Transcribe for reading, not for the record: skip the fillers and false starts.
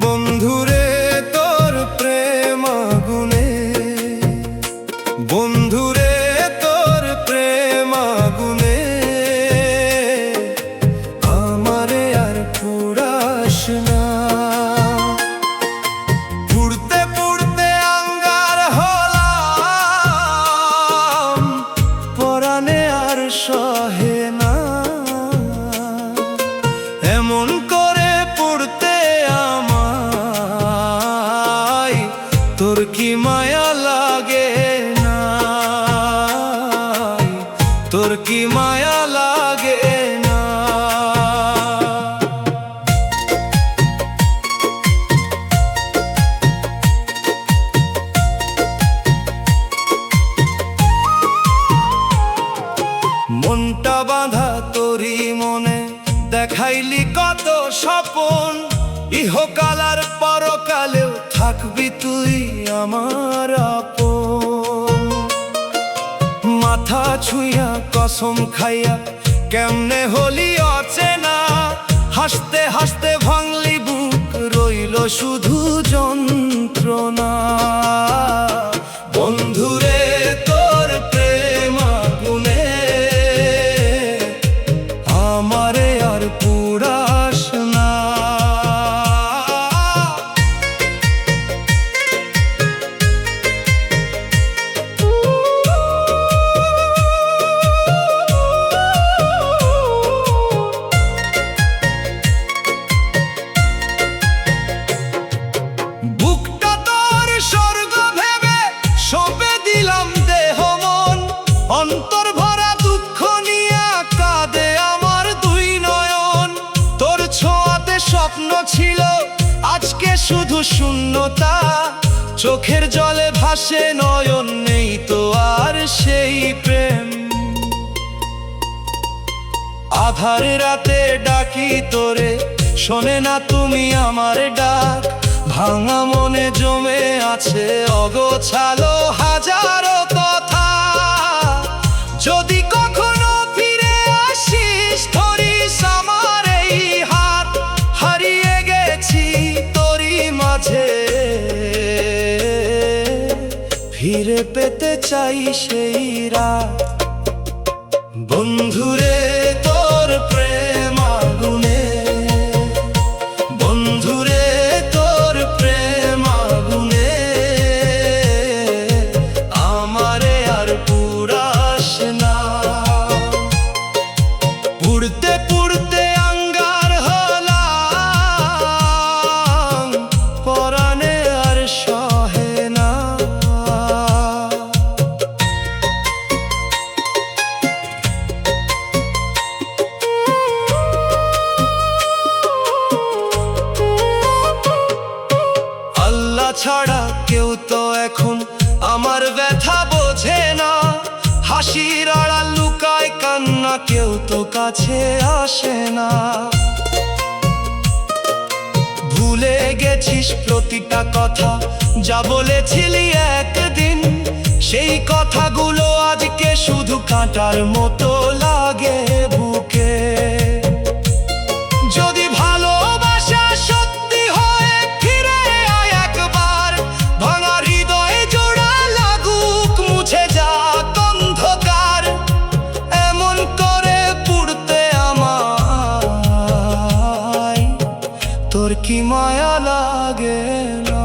বন্ধুরে তোর প্রেম আগুনে, বন্ধুরে তোর প্রেম আগুনে আমারে আর পুরাস না। পুড়তে পুড়তে আঙ্গার হলাম, পরাণে আর সহে না। এমন করে পুড়তে আমায় তোর কি মায়া লাগে না, তোর কি মায়া লাগে না। মনটা বাঁধা তোরি মনে, দেখাইলি কত স্বপন। ইহকাল আর পরকালেও থাকবি তুই আমার আপন। মাথা ছুঁইয়া কসম খাইয়া কেমনে হলি অচেনা। হাসতে হাসতে ভাঙলি বুক, রইল শুধু যন্ত্রণা। বন্ধুরে তোর প্রেম আগুনে আমারে আর পুরাস না। বুকটা তোর স্বর্গ ভেবে সঁপে দিলাম দেহ মন। অন্তর ভরা দুঃখ নিয়ে কাঁদে আমার দুই নয়ন। তোর ছোঁয়াতে স্বপ্ন ছিল, আজকে শুধু শূন্যতা। চোখের জলে ভাসে নয়ন, নেই তো আর সেই প্রেম। আধার রাতে ডাকি তোরে, শোনে না তুমি আমার ডাক। ভাঙা মনে জমে আছে অগোছালো হাজারো কথা। যদি কখনো ফিরে আসিস, ধরিস আমার এই হাত। হারিয়ে গেছি তোরই মাঝে, ফিরে পেতে চাই সেই রাত। বন্ধুরে তোর প্রেম আগুনে, বন্ধুরে তোর প্রেম আগুনে আমারে আর পুরাস না। পুড়তে পুড়তে আঙ্গার হলাম, পরাণে আর সহে না। আল্লাহ ছাড়া কেউ তো এখন আমার ব্যথা বোঝে না। হাসির আড়াল লুকায় কান্না, কেউ তো কাছে আসে না। ভুলে গেছিস প্রতিটা কথা, যা বলেছিলি একদিন। সেই কথাগুলো আজকে শুধু কাঁটার মতো লাগে বুকে। যদি ভালোবাসা সত্যি হয়, ফিরে আয় একবার। ভাঙা হৃদয়ে জোড়া লাগুক, মুছে যাক অন্ধকার। এমন করে পুড়তে আমায় তোর কি মায়া লাগে না।